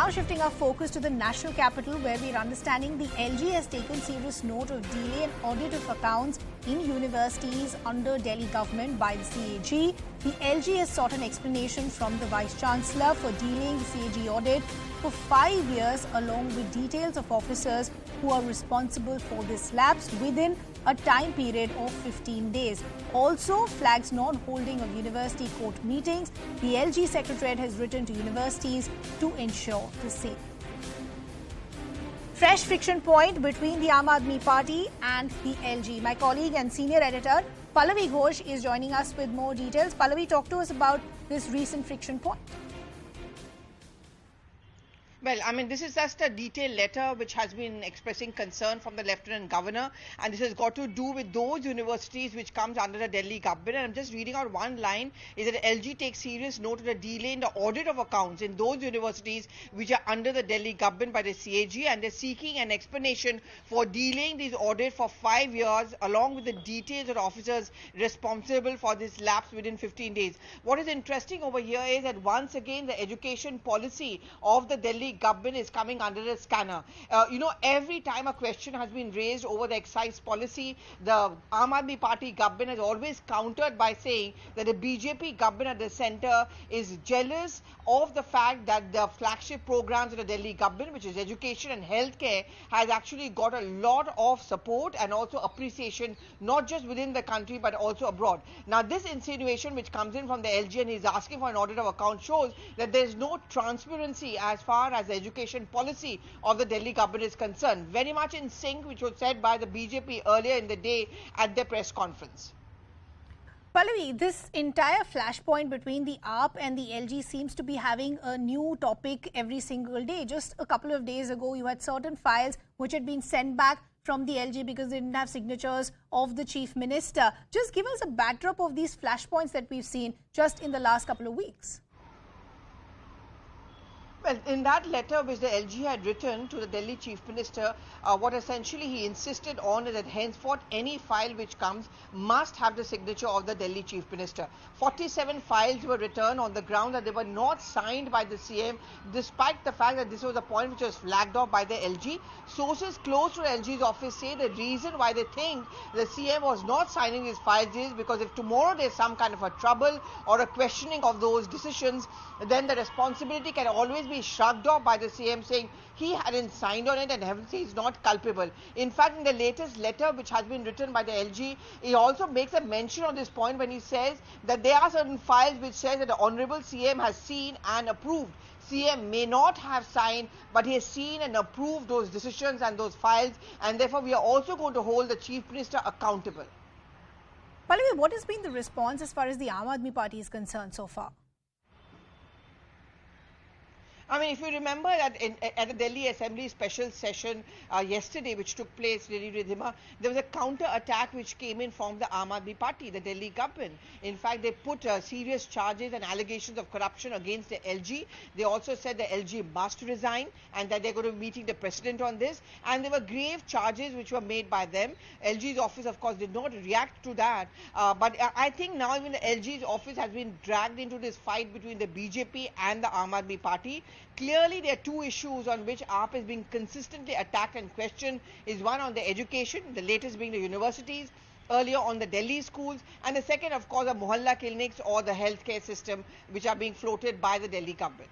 Now shifting our focus to the national capital, where we're understanding the LG has taken serious note of delay and audit of accounts in universities under Delhi government by the CAG. The LG has sought an explanation from the Vice Chancellor for delaying the CAG audit for 5 years, along with details of officers who are responsible for this lapse within a time period of 15 days. Also flags non-holding of university court meetings. The LG Secretariat has written to universities to ensure the same. Fresh friction point between the Aam Aadmi Party and the LG. My colleague and senior editor Pallavi Ghosh is joining us with more details. Pallavi, talk to us about this recent friction point. Well, I mean, this is just a detailed letter which has been expressing concern from the Lieutenant Governor, and this has got to do with those universities which comes under the Delhi government. And I'm just reading out one line, is that LG takes serious note of the delay in the audit of accounts in those universities which are under the Delhi government by the CAG, and they're seeking an explanation for delaying these audits for 5 years, along with the details of officers responsible for this lapse within 15 days. What is interesting over here is that once again the education policy of the Delhi government is coming under a scanner. Every time a question has been raised over the excise policy, the Aam Aadmi Party government has always countered by saying that the BJP government at the centre is jealous of the fact that the flagship programs of the Delhi government, which is education and healthcare, has actually got a lot of support and also appreciation, not just within the country but also abroad. Now, this insinuation which comes in from the LG and is asking for an audit of account shows that there is no transparency as far as the education policy of the Delhi government is concerned. Very much in sync, which was said by the BJP earlier in the day at their press conference. Pallavi, this entire flashpoint between the AAP and the LG seems to be having a new topic every single day. Just a couple of days ago, you had certain files which had been sent back from the LG because they didn't have signatures of the Chief Minister. Just give us a backdrop of these flashpoints that we've seen just in the last couple of weeks. Well, in that letter which the LG had written to the Delhi Chief Minister, what essentially he insisted on is that henceforth any file which comes must have the signature of the Delhi Chief Minister. 47 files were returned on the ground that they were not signed by the CM, despite the fact that this was a point which was flagged off by the LG. Sources close to the LG's office say the reason why they think the CM was not signing these files is because if tomorrow there's some kind of a trouble or a questioning of those decisions, then the responsibility can always be shrugged off by the CM, saying he hadn't signed on it and hence he is not culpable. In fact, in the latest letter which has been written by the LG, he also makes a mention on this point when he says that there are certain files which says that the Honorable CM has seen and approved. CM may not have signed, but he has seen and approved those decisions and those files, and therefore we are also going to hold the Chief Minister accountable. Pallavi, what has been the response as far as the Aam Aadmi Party is concerned so far? I mean, if you remember that at the Delhi Assembly special session yesterday, which took place, there was a counter-attack which came in from the Aam Aadmi Party, the Delhi government. In fact, they put serious charges and allegations of corruption against the LG. They also said the LG must resign and that they're going to be meeting the president on this. And there were grave charges which were made by them. LG's office, of course, did not react to that. But I think now even the LG's office has been dragged into this fight between the BJP and the Aam Aadmi Party. Clearly, there are two issues on which AAP is being consistently attacked and questioned. Is one on the education, the latest being the universities, earlier on the Delhi schools, and the second, of course, the mohalla clinics or the healthcare system, which are being floated by the Delhi government.